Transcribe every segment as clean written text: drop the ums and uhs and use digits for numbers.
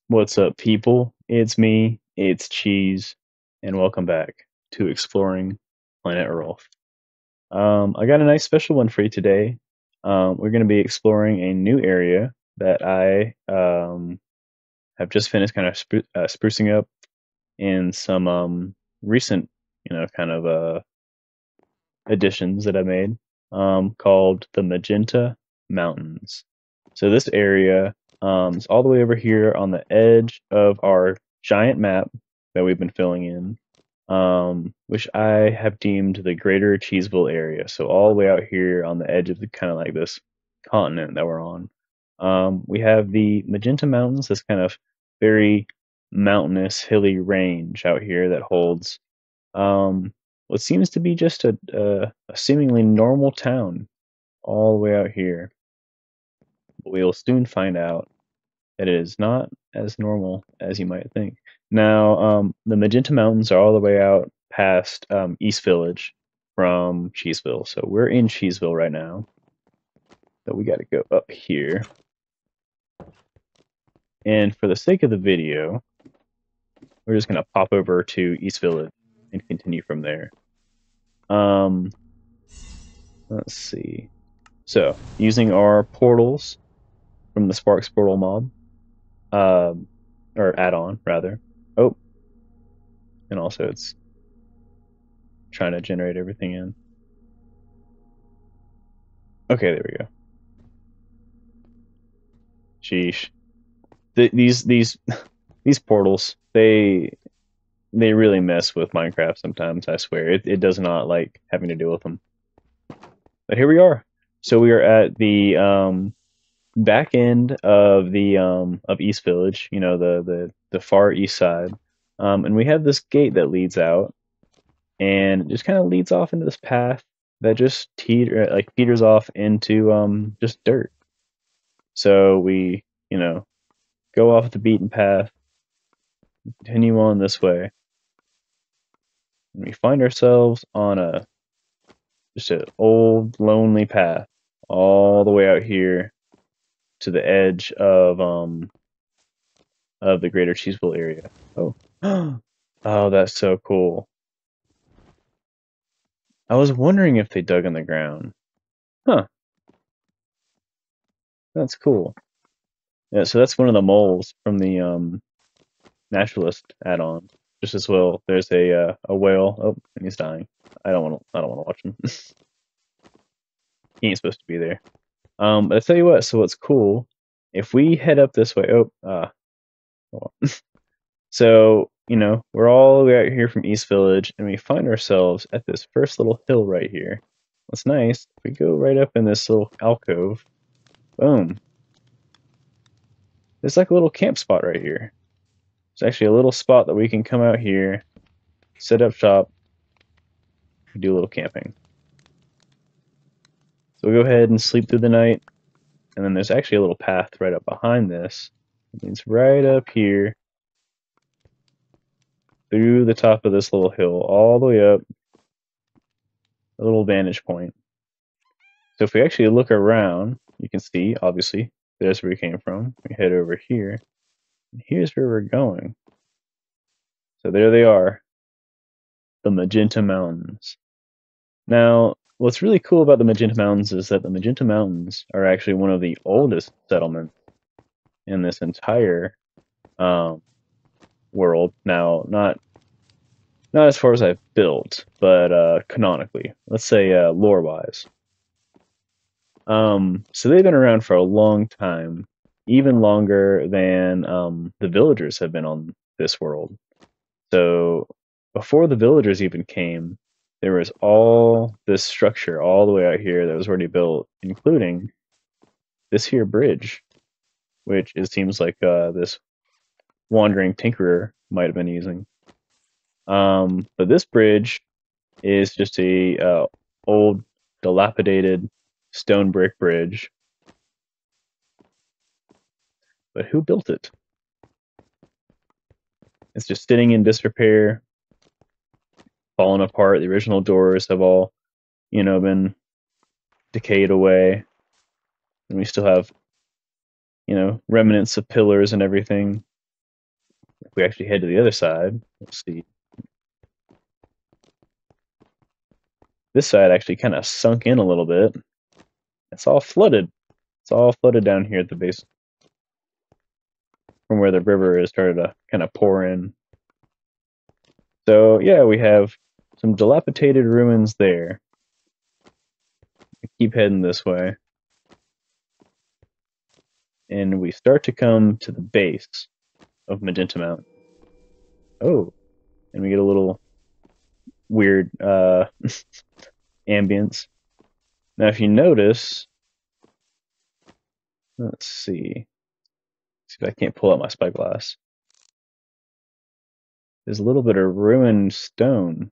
What's up, people? It's me, it's Cheese, and welcome back to Exploring Planet Earth. I got a nice special one for you today. We're going to be exploring a new area that I have just finished kind of sprucing up in some recent, kind of additions that I made called the Magenta Mountains. So this area is all the way over here on the edge of our giant map that we've been filling in, which I have deemed the Greater Cheeseville area. So all the way out here on the edge of the kind of like this continent that we're on. We have the Magenta Mountains, this kind of very mountainous, hilly range out here that holds um, what seems to be just a seemingly normal town all the way out here. But we'll soon find out that it is not as normal as you might think. Now, the Magenta Mountains are all the way out past East Village from Cheeseville. So we're in Cheeseville right now. So we got to go up here. And for the sake of the video, we're just going to pop over to East Village and continue from there. Let's see. So, using our portals from the Sparks portal mob, or add-on rather. Oh, and also it's trying to generate everything in. Okay, there we go. Sheesh. These these portals, they really mess with Minecraft sometimes. I swear, it does not like having to deal with them. But here we are. So we are at the back end of the of East Village. You know, the far east side. And we have this gate that leads out, and it just kind of leads off into this path that just peters off into just dirt. So we, go off the beaten path, continue on this way, and we find ourselves on just an old lonely path all the way out here to the edge of the Greater Cheeseville area. Oh, oh, that's so cool. I was wondering if they dug in the ground. Huh, that's cool. Yeah, so that's one of the moles from the naturalist add-on. Just as well, there's a whale. Oh, and he's dying. I don't want to watch him. He ain't supposed to be there. But I tell you what. So what's cool? If we head up this way. Hold on. So we're all the way out here from East Village, and we find ourselves at this first little hill right here. What's nice? If we go right up in this little alcove, boom. There's like a little camp spot right here. There's actually a little spot that we can come out here, set up shop, and do a little camping. So we'll go ahead and sleep through the night, and then there's actually a little path right up behind this. It leads right up here through the top of this little hill, all the way up, a little vantage point. So if we actually look around, you can see, obviously, there's where we came from. We head over here, and here's where we're going. So there they are, the Magenta Mountains. Now, what's really cool about the Magenta Mountains is that the Magenta Mountains are actually one of the oldest settlements in this entire world. Now, not as far as I've built, but canonically, let's say lore-wise. So they've been around for a long time, even longer than the villagers have been on this world. So before the villagers even came, there was all this structure all the way out here that was already built, including this here bridge, which it seems like this wandering tinkerer might have been using. But this bridge is just a old, dilapidated stone brick bridge. But who built it? It's just sitting in disrepair, falling apart. The original doors have all, been decayed away. And we still have, remnants of pillars and everything. we actually head to the other side, let's see. This side actually kind of sunk in a little bit. It's all flooded. It's all flooded down here at the base from where the river is started to kind of pour in. So yeah, we have some dilapidated ruins there. We keep heading this way. And we start to come to the base of Magenta Mountain. Oh, and we get a little weird ambience. Now, if you notice, let's see if I can't pull out my spyglass. There's a little bit of ruined stone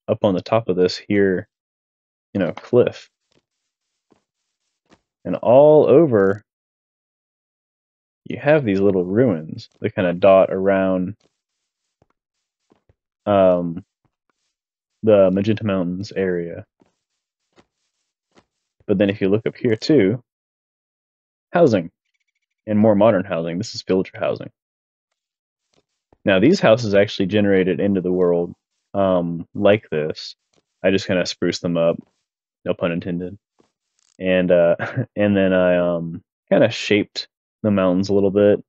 up on the top of this here, cliff. And all over, you have these little ruins that kind of dot around the Magenta Mountains area. But then if you look up here too, housing, and more modern housing. This is villager housing. Now these houses actually generated into the world like this. I just kind of spruced them up, no pun intended. And and then I kind of shaped the mountains a little bit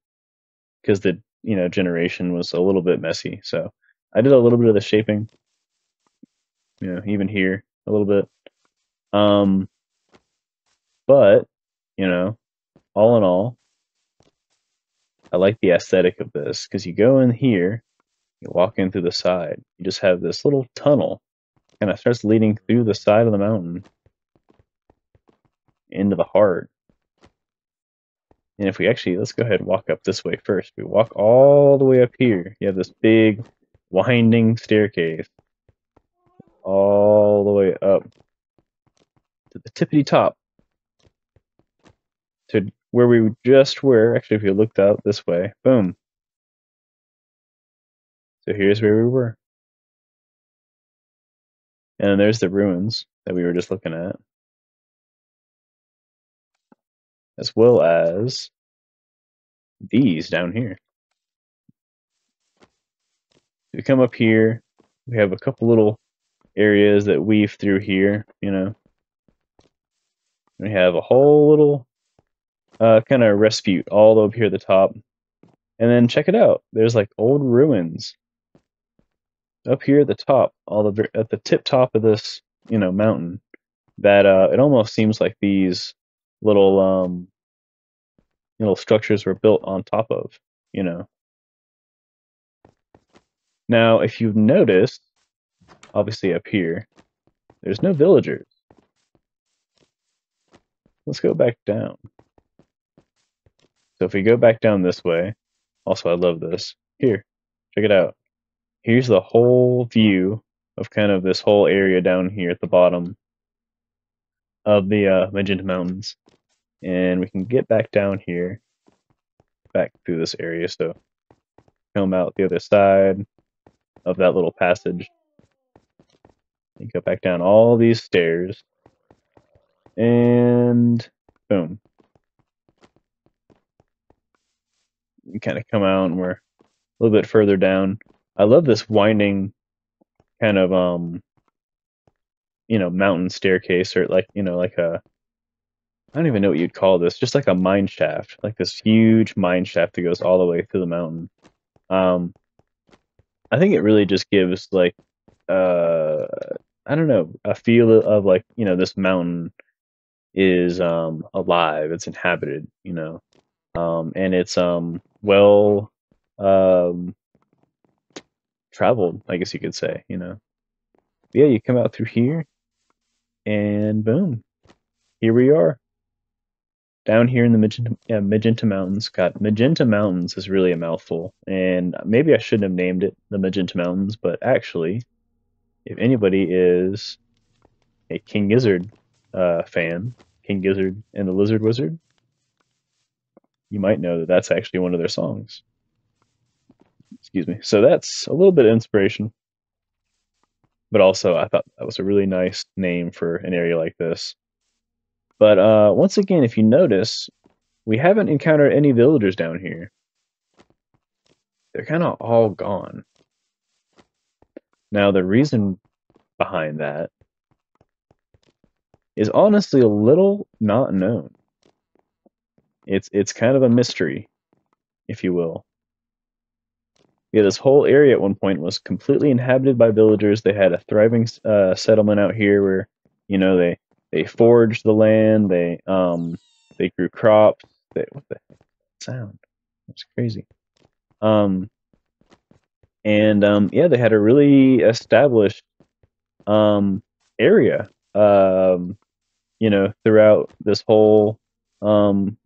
because the generation was a little bit messy. So I did a little bit of the shaping, even here a little bit. But all in all, I like the aesthetic of this because you go in here, you walk in through the side, you just have this little tunnel, kind of starts leading through the side of the mountain into the heart. And if we actually, let's go ahead and walk up this way first. We walk all the way up here. You have this big winding staircase all the way up to the tippity top to where we just were. Actually, if you looked out this way, boom. So here's where we were. And there's the ruins that we were just looking at, as well as these down here. We come up here, we have a couple little areas that weave through here, We have a whole little kind of respite all up here at the top. And then check it out. There's like old ruins up here at the top, at the tip top of this, mountain. That it almost seems like these little structures were built on top of, Now, if you've noticed, obviously up here, there's no villagers. Let's go back down. So if we go back down this way, also I love this. Here, check it out. Here's the whole view of kind of this whole area down here at the bottom of the Magenta Mountains. And we can get back down here, back through this area. So come out the other side of that little passage. You go back down all these stairs. And boom. You kind of come out and we're a little bit further down. I love this winding kind of mountain staircase, or like a, I don't even know what you'd call this, just like a mine shaft, like this huge mine shaft that goes all the way through the mountain. I think it really just gives like I don't know, a feel of like, this mountain is alive, it's inhabited, and it's well traveled, I guess you could say, Yeah, you come out through here and boom, here we are. Down here in the Magenta Mountains. God, Magenta Mountains is really a mouthful, and maybe I shouldn't have named it the Magenta Mountains, but actually, if anybody is a King Gizzard fan, King Gizzard and the Lizard Wizard, you might know that that's actually one of their songs. Excuse me. So that's a little bit of inspiration, but also I thought that was a really nice name for an area like this. But once again, if you notice, we haven't encountered any villagers down here. they're kind of all gone. Now, the reason behind that is honestly a little not known. It's kind of a mystery, if you will. Yeah, this whole area at one point was completely inhabited by villagers. They had a thriving settlement out here where, they foraged the land. They grew crops. What the heck sound? That's crazy. Um, and yeah, they had a really established area. Throughout this whole um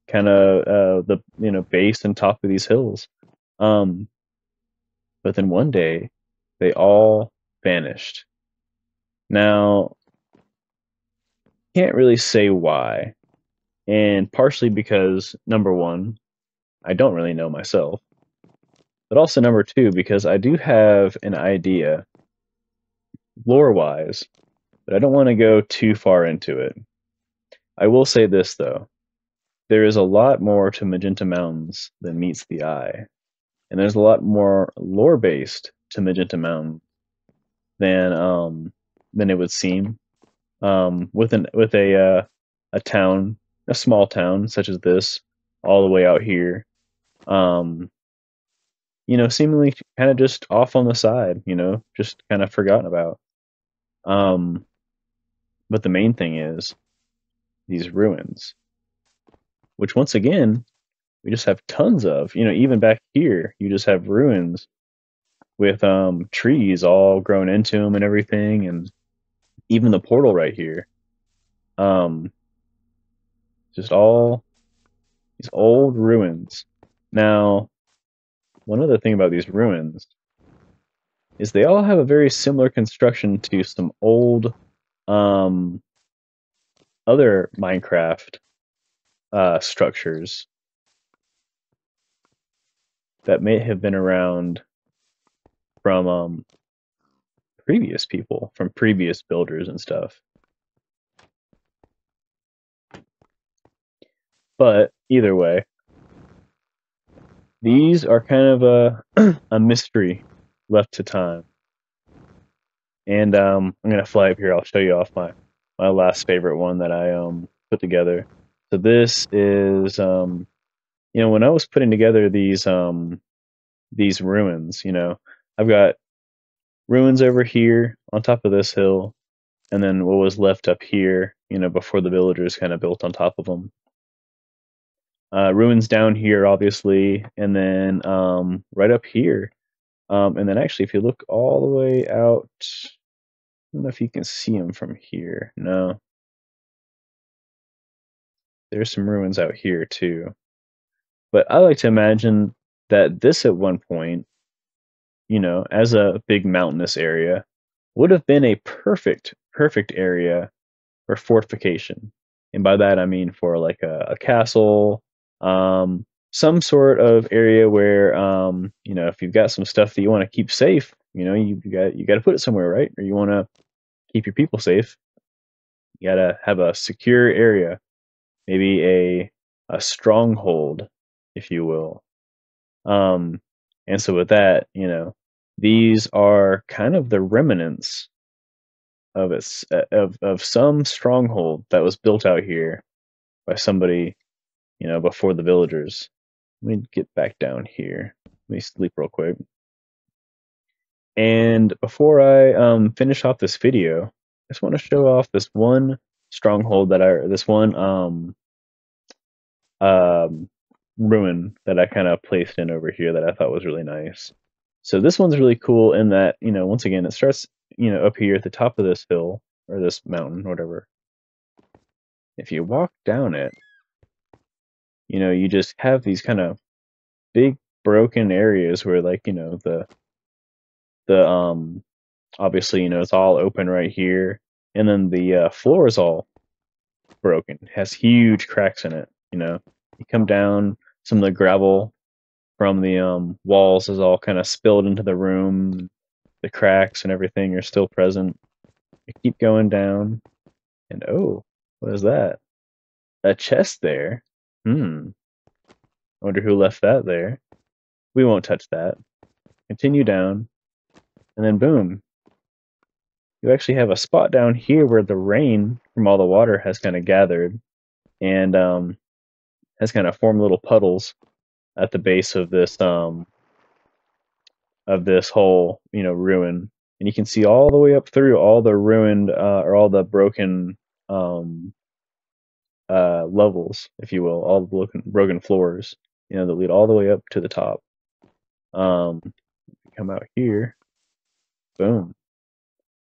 kind of the base and top of these hills. Um, but then one day they all vanished. Now, can't really say why, and partially because number one, I don't really know myself, but also number two because I do have an idea lore wise, but I don't want to go too far into it. I will say this though. There is a lot more to Magenta Mountains than meets the eye. And there's a lot more lore based to Magenta Mountain than it would seem. With a town, a small town such as this, all the way out here, um, seemingly kind of just off on the side, just kind of forgotten about. Um, but the main thing is these ruins, which once again we just have tons of. Even back here, you just have ruins with trees all grown into them and everything, and even the portal right here. Um, just all these old ruins. Now, one other thing about these ruins is they all have a very similar construction to some old um, other Minecraft structures that may have been around from previous people, from previous builders and stuff. But either way, these are kind of a mystery left to time. And I'm gonna fly up here. I'll show you off my last favorite one that I put together. So this is when I was putting together these ruins, I've got ruins over here on top of this hill, and then what was left up here, before the villagers kind of built on top of them. Ruins down here, obviously, and then right up here. And then actually, if you look all the way out, I don't know if you can see them from here. No. There's some ruins out here too. But I like to imagine that this at one point, as a big mountainous area, would have been a perfect area for fortification. And by that I mean for like a castle, some sort of area where if you've got some stuff that you want to keep safe, you got to put it somewhere, right? Or you want to keep your people safe. You got to have a secure area, maybe a stronghold, if you will. And so with that, these are kind of the remnants of some stronghold that was built out here by somebody, before the villagers. Let me get back down here. Let me sleep real quick. And before I finish off this video, I just want to show off this one stronghold this one ruin that I kind of placed in over here that I thought was really nice. So this one's really cool in that, once again, it starts, up here at the top of this hill or this mountain, whatever. If you walk down it, you just have these kind of big broken areas where like, the obviously, it's all open right here. And then the floor is all broken. It has huge cracks in it, You come down, some of the gravel from the walls is all kind of spilled into the room. The cracks and everything are still present. You keep going down, and oh, what is that? A chest there. I wonder who left that there. We won't touch that. Continue down, and then boom, you actually have a spot down here where the rain from all the water has kind of gathered and has kind of formed little puddles at the base of this whole ruin, and you can see all the way up through all the ruined or all the broken um, levels, if you will, all the broken floors, that lead all the way up to the top. Come out here, boom.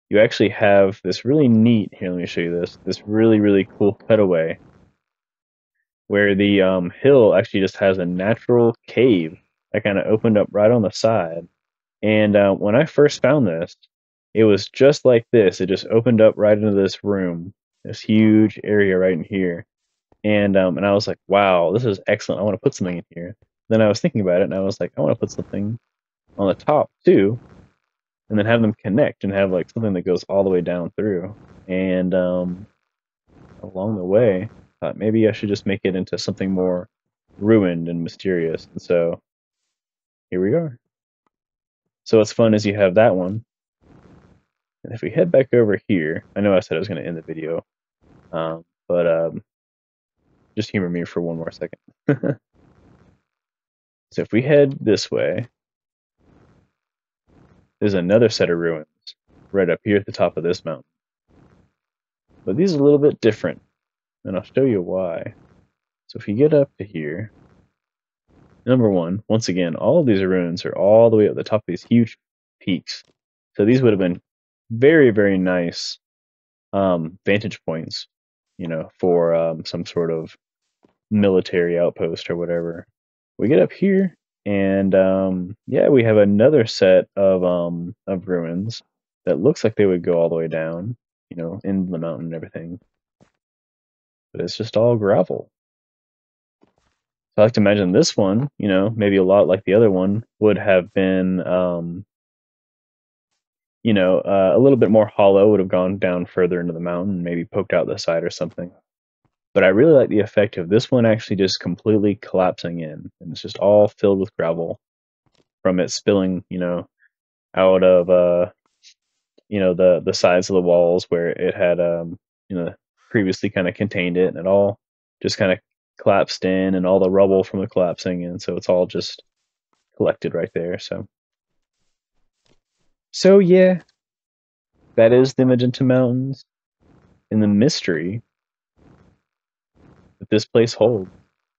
You actually have this really neat, here, let me show you this really, really cool cutaway where the hill actually just has a natural cave that kind of opened up right on the side. And when I first found this, it was just like this. It just opened up right into this room, this huge area right in here. And I was like, wow, this is excellent. I want to put something in here. Then I was thinking about it, and I was like, I want to put something on the top too, and then have them connect and have like something that goes all the way down through. And along the way, I thought maybe I should just make it into something more ruined and mysterious. And so here we are. So what's fun is you have that one. And if we head back over here, I know I said I was going to end the video, but just humor me for one more second. So if we head this way, there's another set of ruins right up here at the top of this mountain. But these are a little bit different, and I'll show you why. So if you get up to here, number one, once again, all of these ruins are all the way up the top of these huge peaks. So these would have been very, very nice vantage points, for some sort of military outpost or whatever. We get up here, and yeah, we have another set of ruins that looks like they would go all the way down, into the mountain and everything. But it's just all gravel. So I like to imagine this one, maybe a lot like the other one, would have been, a little bit more hollow, would have gone down further into the mountain, maybe poked out the side or something. But I really like the effect of this one actually just completely collapsing in, and it's just all filled with gravel from it spilling, out of the sides of the walls where it had previously kind of contained it, and it all just kind of collapsed in, and all the rubble from the collapsing, and so it's all just collected right there. So yeah, that is the Magenta Mountains and the mystery that this place holds.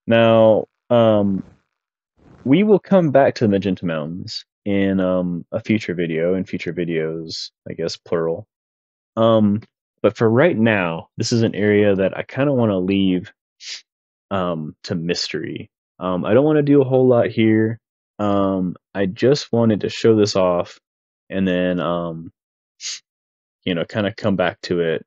Now, we will come back to the Magenta Mountains in a future video, in future videos, I guess plural. But for right now, this is an area that I kind of want to leave to mystery. I don't want to do a whole lot here. I just wanted to show this off, and then kind of come back to it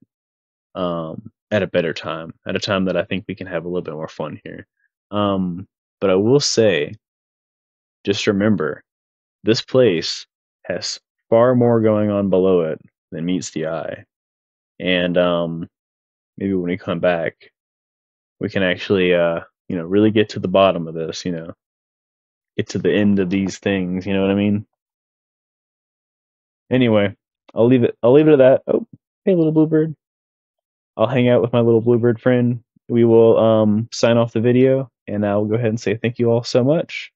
at a better time, at a time that I think we can have a little bit more fun here. But I will say, just remember, this place has far more going on below it than meets the eye. And maybe when we come back, we can actually, really get to the bottom of this, get to the end of these things, you know what I mean? Anyway, I'll leave it at that. Oh, hey, little bluebird. I'll hang out with my little bluebird friend. We will sign off the video, and I'll go ahead and say thank you all so much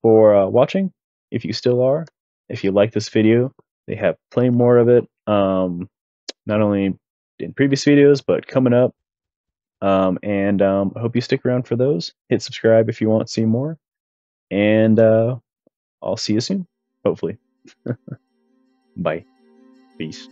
for watching, if you still are. If you like this video, they have plenty more of it, not only in previous videos, but coming up. And I hope you stick around for those. Hit subscribe if you want to see more. And I'll see you soon, hopefully. Bye. Peace.